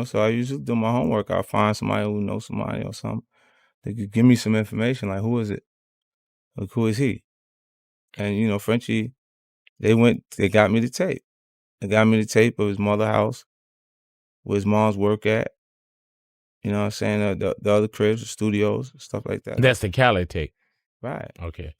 So I usually do my homework. I'll find somebody who knows somebody or something. They could give me some information, like, who is it? Like, who is he? And, Frenchie, they got me the tape. They got me the tape of his mother's house, where his mom's work at. You know what I'm saying? The other cribs, the studios, stuff like that. That's the Cali tape. Right. Okay.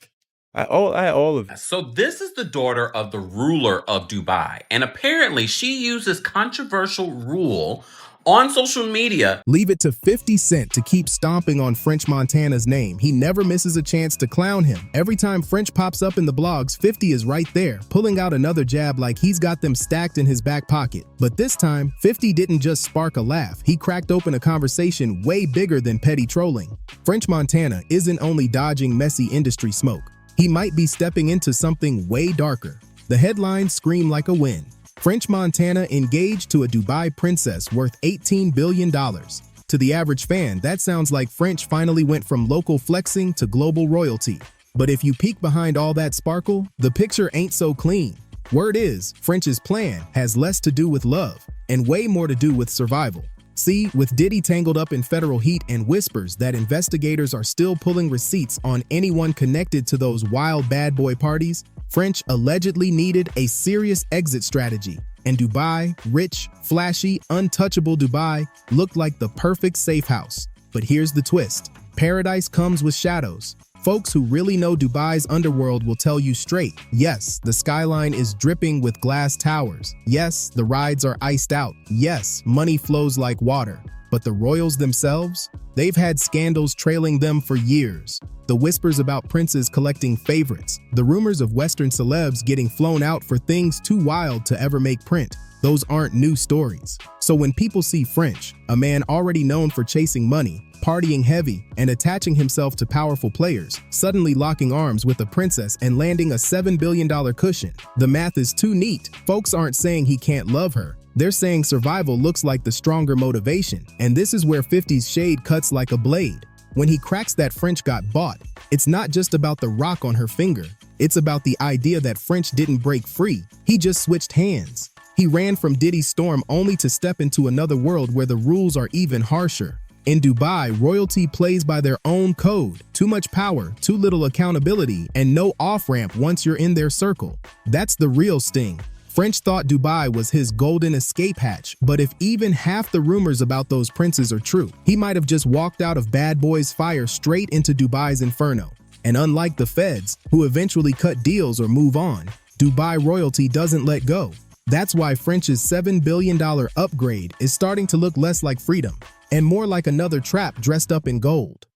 I had all of it. So this is the daughter of the ruler of Dubai, and apparently she uses controversial rule on social media. Leave it to 50 Cent to keep stomping on French Montana's name. He never misses a chance to clown him. Every time French pops up in the blogs, 50 is right there, pulling out another jab like he's got them stacked in his back pocket. But this time, 50 didn't just spark a laugh. He cracked open a conversation way bigger than petty trolling. French Montana isn't only dodging messy industry smoke. He might be stepping into something way darker. The headlines scream like a win. French Montana engaged to a Dubai princess worth $18 billion. To the average fan, that sounds like French finally went from local flexing to global royalty. But if you peek behind all that sparkle, the picture ain't so clean. Word is, French's plan has less to do with love and way more to do with survival. See, with Diddy tangled up in federal heat and whispers that investigators are still pulling receipts on anyone connected to those wild bad boy parties, French allegedly needed a serious exit strategy, and Dubai, rich, flashy, untouchable Dubai, looked like the perfect safe house. But here's the twist. Paradise comes with shadows. Folks who really know Dubai's underworld will tell you straight, yes, the skyline is dripping with glass towers. Yes, the rides are iced out. Yes, money flows like water. But the royals themselves? They've had scandals trailing them for years. The whispers about princes collecting favorites. The rumors of Western celebs getting flown out for things too wild to ever make print. Those aren't new stories. So when people see French, a man already known for chasing money, partying heavy, and attaching himself to powerful players, suddenly locking arms with a princess and landing a $7 billion cushion, the math is too neat. Folks aren't saying he can't love her. They're saying survival looks like the stronger motivation, and this is where 50's shade cuts like a blade. When he cracks that French got bought, it's not just about the rock on her finger. It's about the idea that French didn't break free. He just switched hands. He ran from Diddy's storm only to step into another world where the rules are even harsher. In Dubai, royalty plays by their own code. Too much power, too little accountability, and no off-ramp once you're in their circle. That's the real sting. French thought Dubai was his golden escape hatch, but if even half the rumors about those princes are true, he might have just walked out of Bad Boy's fire straight into Dubai's inferno. And unlike the feds, who eventually cut deals or move on, Dubai royalty doesn't let go. That's why French's $7 billion upgrade is starting to look less like freedom and more like another trap dressed up in gold.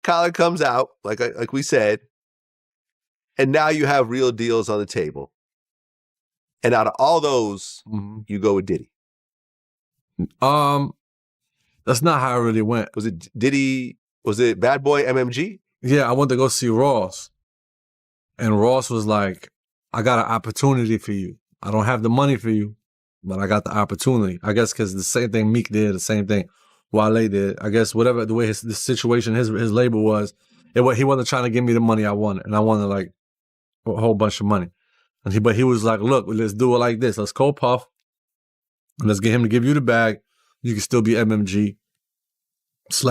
Collar comes out, like we said, and now you have real deals on the table. And out of all those, you go with Diddy. That's not how it really went. Was it Diddy? Was it Bad Boy MMG? Yeah, I went to go see Ross. And Ross was like, I got an opportunity for you. I don't have the money for you, but I got the opportunity. I guess because the same thing Meek did, the same thing Wale did. I guess whatever the way the situation, his label was, he wasn't trying to give me the money I wanted. And I wanted like a whole bunch of money. But he was like, look, let's do it like this. Let's call Puff. And let's get him to give you the bag. You can still be MMG /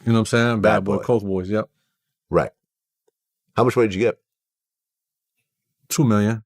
you know what I'm saying? Bad Boy, Coke Boys, yep. Right. How much money did you get? $2 million.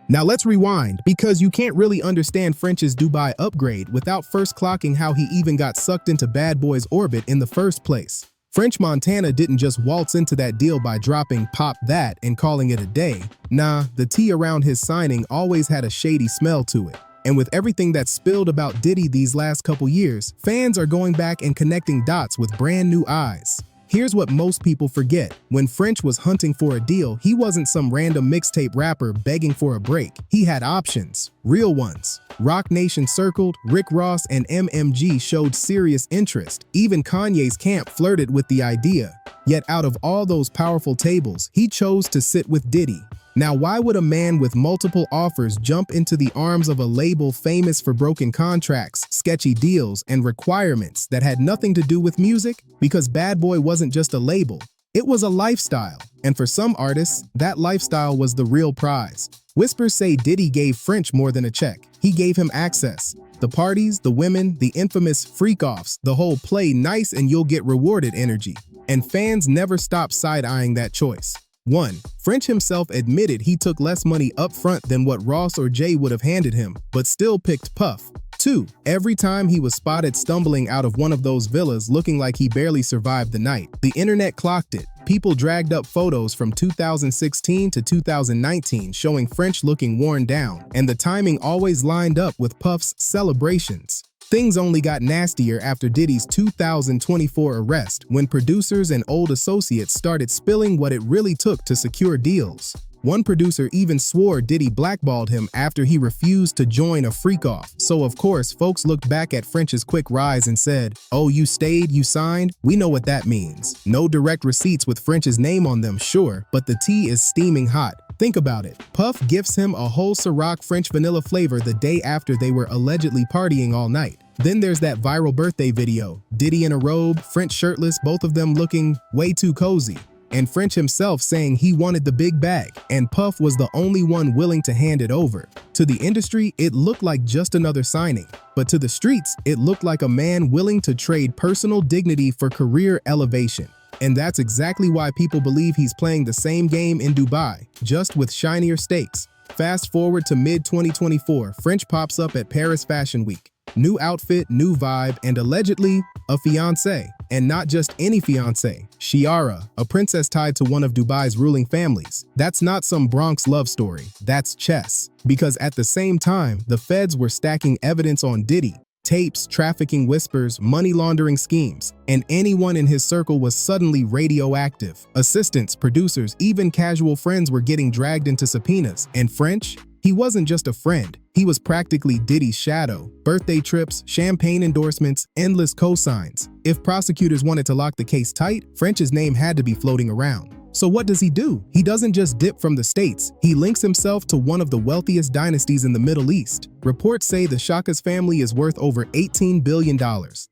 Now let's rewind, because you can't really understand French's Dubai upgrade without first clocking how he even got sucked into Bad Boy's orbit in the first place. French Montana didn't just waltz into that deal by dropping "Pop That" and calling it a day. Nah, the tea around his signing always had a shady smell to it. And with everything that's spilled about Diddy these last couple years, fans are going back and connecting dots with brand new eyes. Here's what most people forget. When French was hunting for a deal, he wasn't some random mixtape rapper begging for a break. He had options, real ones. Roc Nation circled, Rick Ross and MMG showed serious interest. Even Kanye's camp flirted with the idea. Yet out of all those powerful tables, he chose to sit with Diddy. Now, why would a man with multiple offers jump into the arms of a label famous for broken contracts, sketchy deals, and requirements that had nothing to do with music? Because Bad Boy wasn't just a label, it was a lifestyle. And for some artists, that lifestyle was the real prize. Whispers say Diddy gave French more than a check. He gave him access. The parties, the women, the infamous freak-offs, the whole play nice and you'll get rewarded energy. And fans never stop side-eyeing that choice. 1. French himself admitted he took less money up front than what Ross or Jay would have handed him, but still picked Puff. 2. Every time he was spotted stumbling out of one of those villas looking like he barely survived the night, the internet clocked it. People dragged up photos from 2016 to 2019 showing French looking worn down, and the timing always lined up with Puff's celebrations. Things only got nastier after Diddy's 2024 arrest, when producers and old associates started spilling what it really took to secure deals. One producer even swore Diddy blackballed him after he refused to join a freak-off. So of course, folks looked back at French's quick rise and said, "Oh, you stayed, you signed? We know what that means." No direct receipts with French's name on them, sure, but the tea is steaming hot. Think about it. Puff gifts him a whole Ciroc French vanilla flavor the day after they were allegedly partying all night. Then there's that viral birthday video. Diddy in a robe, French shirtless, both of them looking way too cozy. And French himself saying he wanted the big bag, and Puff was the only one willing to hand it over. To the industry, it looked like just another signing. But to the streets, it looked like a man willing to trade personal dignity for career elevation. And that's exactly why people believe he's playing the same game in Dubai, just with shinier stakes. Fast forward to mid-2024, French pops up at Paris Fashion Week. New outfit, new vibe, and allegedly a fiancé. And not just any fiancé, Chiara, a princess tied to one of Dubai's ruling families. That's not some Bronx love story, that's chess. Because at the same time, the feds were stacking evidence on Diddy. Tapes, trafficking whispers, money laundering schemes, and anyone in his circle was suddenly radioactive. Assistants, producers, even casual friends were getting dragged into subpoenas. And French? He wasn't just a friend, he was practically Diddy's shadow. Birthday trips, champagne endorsements, endless cosigns. If prosecutors wanted to lock the case tight, French's name had to be floating around. So what does he do? He doesn't just dip from the States. He links himself to one of the wealthiest dynasties in the Middle East. Reports say the Shaka's family is worth over $18 billion.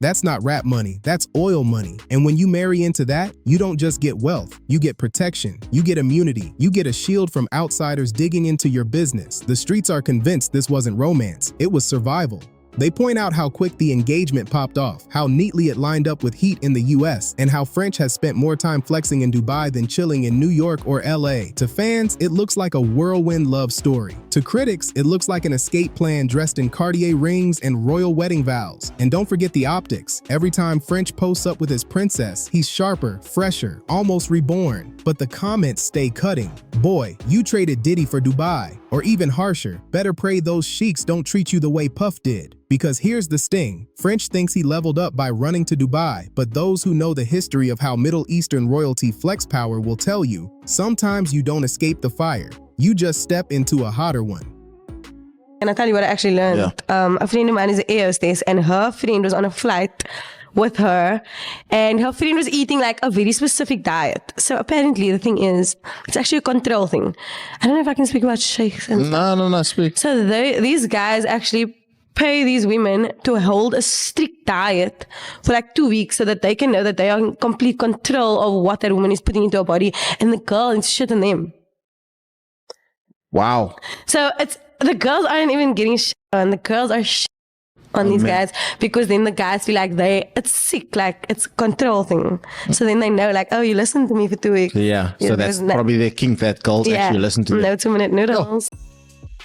That's not rap money, that's oil money. And when you marry into that, you don't just get wealth, you get protection, you get immunity, you get a shield from outsiders digging into your business. The streets are convinced this wasn't romance, it was survival. They point out how quick the engagement popped off, how neatly it lined up with heat in the US, and how French has spent more time flexing in Dubai than chilling in New York or LA. To fans, it looks like a whirlwind love story. To critics, it looks like an escape plan dressed in Cartier rings and royal wedding vows. And don't forget the optics. Every time French posts up with his princess, he's sharper, fresher, almost reborn. But the comments stay cutting. Boy, you traded Diddy for Dubai. Or even harsher, better pray those sheiks don't treat you the way Puff did. Because here's the sting, French thinks he leveled up by running to Dubai, but those who know the history of how Middle Eastern royalty flex power will tell you, sometimes you don't escape the fire, you just step into a hotter one. And I'll tell you what I actually learned. Yeah. A friend of mine is an air hostess, and her friend was on a flight with her, and her friend was eating like a very specific diet. So apparently the thing is, it's actually a control thing. I don't know if I can speak about sheikhs. No, speak. So these guys actually pay these women to hold a strict diet for like 2 weeks so that they can know that they are in complete control of what that woman is putting into her body, and the girl is shit on them. Wow. So the girls aren't even getting shit on, the girls are shit on these guys, because then the guys feel like it's sick, like it's a control thing. So then they know, like, oh, you listened to me for 2 weeks. Yeah, so that's probably their kink, that girls actually listen to no 2-minute noodles.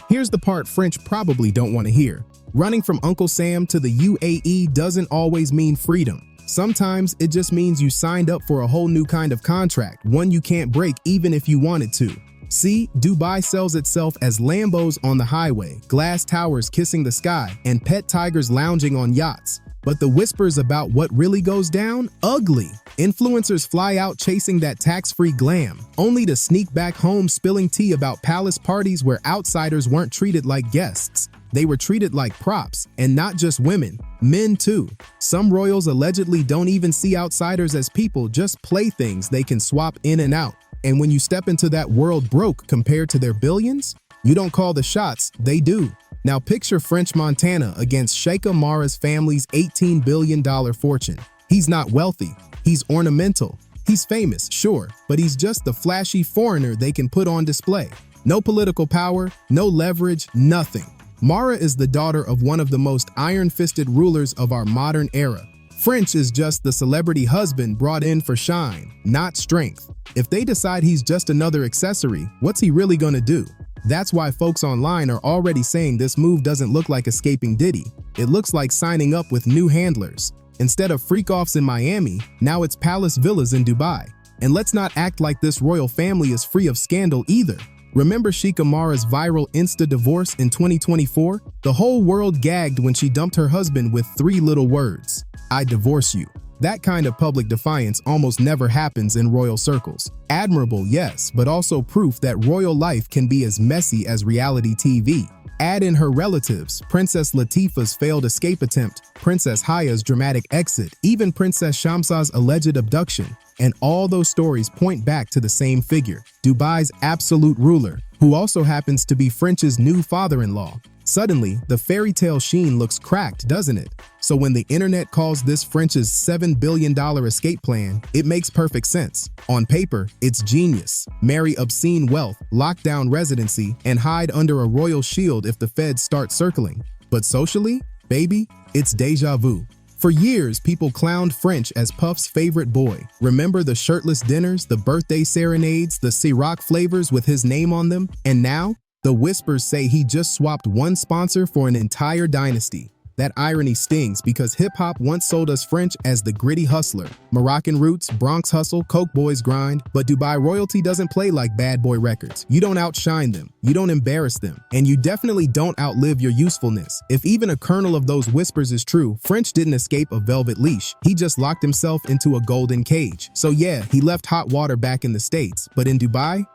Here's the part French probably don't want to hear. Running from Uncle Sam to the UAE doesn't always mean freedom. Sometimes it just means you signed up for a whole new kind of contract, one you can't break even if you wanted to. See, Dubai sells itself as Lambos on the highway, glass towers kissing the sky, and pet tigers lounging on yachts. But the whispers about what really goes down? Ugly. Influencers fly out chasing that tax-free glam, only to sneak back home spilling tea about palace parties where outsiders weren't treated like guests. They were treated like props, and not just women, men too. Some royals allegedly don't even see outsiders as people, just playthings they can swap in and out. And when you step into that world broke compared to their billions, you don't call the shots, they do. Now picture French Montana against Sheikh Amara's family's $18 billion fortune. He's not wealthy, he's ornamental. He's famous, sure, but he's just the flashy foreigner they can put on display. No political power, no leverage, nothing. Mara is the daughter of one of the most iron-fisted rulers of our modern era. French is just the celebrity husband brought in for shine, not strength. If they decide he's just another accessory, what's he really gonna do? That's why folks online are already saying this move doesn't look like escaping Diddy. It looks like signing up with new handlers. Instead of freak-offs in Miami, now it's palace villas in Dubai. And let's not act like this royal family is free of scandal either. Remember Sheikh Amara's viral Insta divorce in 2024? The whole world gagged when she dumped her husband with 3 little words: "I divorce you." That kind of public defiance almost never happens in royal circles. Admirable, yes, but also proof that royal life can be as messy as reality TV. Add in her relatives, Princess Latifah's failed escape attempt, Princess Haya's dramatic exit, even Princess Shamsa's alleged abduction, and all those stories point back to the same figure, Dubai's absolute ruler, who also happens to be French's new father-in-law. Suddenly, the fairy tale sheen looks cracked, doesn't it? So when the internet calls this French's $7 billion escape plan, it makes perfect sense. On paper, it's genius. Marry obscene wealth, lock down residency, and hide under a royal shield if the feds start circling. But socially, baby, it's deja vu. For years, people clowned French as Puff's favorite boy. Remember the shirtless dinners, the birthday serenades, the Ciroc flavors with his name on them? And now, the whispers say he just swapped one sponsor for an entire dynasty. That irony stings because hip-hop once sold us French as the gritty hustler. Moroccan roots, Bronx hustle, Coke boys grind. But Dubai royalty doesn't play like Bad Boy Records. You don't outshine them, you don't embarrass them, and you definitely don't outlive your usefulness. If even a kernel of those whispers is true, French didn't escape a velvet leash. He just locked himself into a golden cage. So yeah, he left hot water back in the States, but in Dubai,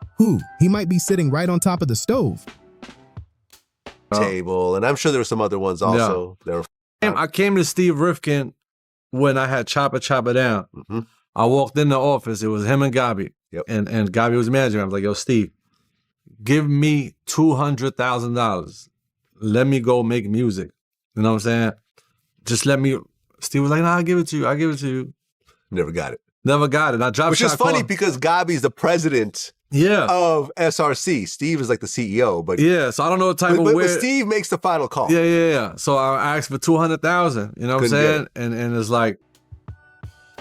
he might be sitting right on top of the stove. Table, and I'm sure there were some other ones also. Yeah. I came to Steve Rifkin when I had Chopper Down. Mm-hmm. I walked in the office, it was him and Gabi. Yep. And Gabi was manager. I was like, yo, Steve, give me $200,000. Let me go make music. You know what I'm saying? Just let me. Steve was like, nah, I'll give it to you. I'll give it to you. Never got it. Never got it. I dropped Which is funny because Gabi's the president of SRC. Steve is like the CEO, but so I don't know what type of but Steve makes the final call. Yeah. So I asked for $200,000. You know what I'm saying? And it's like.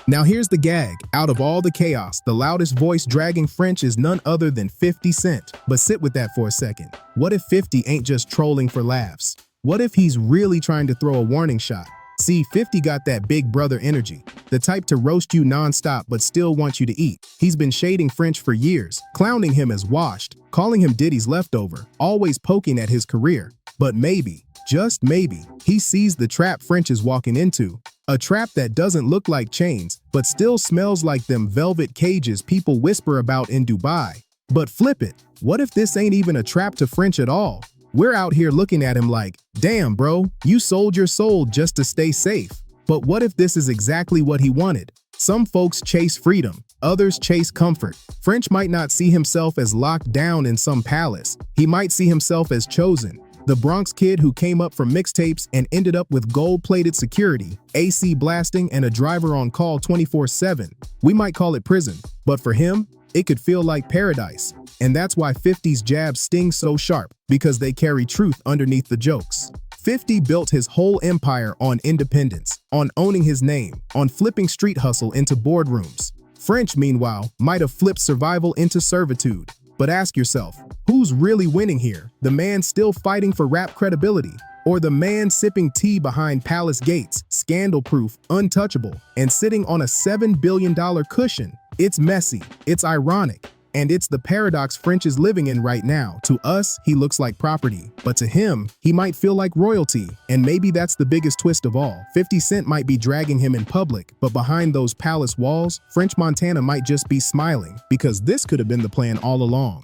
Now here's the gag. Out of all the chaos, the loudest voice dragging French is none other than 50 Cent. But sit with that for a second. What if 50 ain't just trolling for laughs? What if he's really trying to throw a warning shot? See, 50 got that big brother energy, the type to roast you nonstop but still want you to eat. He's been shading French for years, clowning him as washed, calling him Diddy's leftover, always poking at his career. But maybe, just maybe, he sees the trap French is walking into. A trap that doesn't look like chains, but still smells like them velvet cages people whisper about in Dubai. But flip it, what if this ain't even a trap to French at all? We're out here looking at him like, damn bro, you sold your soul just to stay safe. But what if this is exactly what he wanted? Some folks chase freedom, others chase comfort. French might not see himself as locked down in some palace. He might see himself as chosen. The Bronx kid who came up from mixtapes and ended up with gold-plated security, AC blasting, and a driver on call 24/7. We might call it prison, but for him, it could feel like paradise. And that's why 50's jabs sting so sharp, because they carry truth underneath the jokes. 50 built his whole empire on independence, on owning his name, on flipping street hustle into boardrooms. French, meanwhile, might have flipped survival into servitude. But ask yourself, who's really winning here? The man still fighting for rap credibility? Or the man sipping tea behind palace gates, scandal-proof, untouchable, and sitting on a $7 billion cushion? It's messy, it's ironic, and it's the paradox French is living in right now. To us, he looks like property, but to him, he might feel like royalty. And maybe that's the biggest twist of all. 50 Cent might be dragging him in public, but behind those palace walls, French Montana might just be smiling, because this could have been the plan all along.